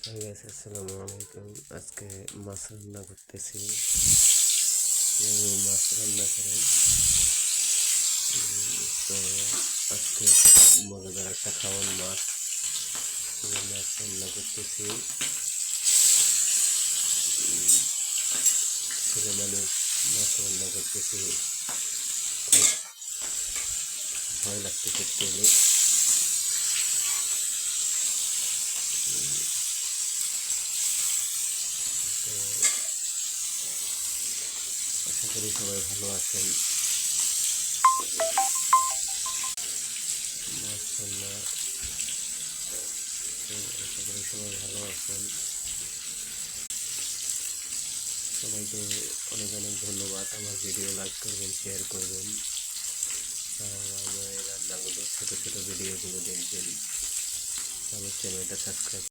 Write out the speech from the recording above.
Hi guys, আসসালামু আলাইকুম। আজকে মাছ রান্না করতেছি। মাছ রান্না করে তো আজকে মজাদার একটা খাওয়ান মাছ। মাছ রান্না করতেছি। ছেলে মানুষ মাছ রান্না করতেছি, খুব ভয় লাগতেছে তেলে। তো আশা করি সবাই ভালো আছেন। মাছ রান্না আশা করি সবাই ভালো আছেন। সবাইকে অনেক অনেক ধন্যবাদ। আমার ভিডিও লাইক করবেন, শেয়ার করবেন, আর আমার এই রান্নাগুলো ছোটো ছোটো ভিডিওগুলো দেখবেন। আমার চ্যানেলটা সাবস্ক্রাইব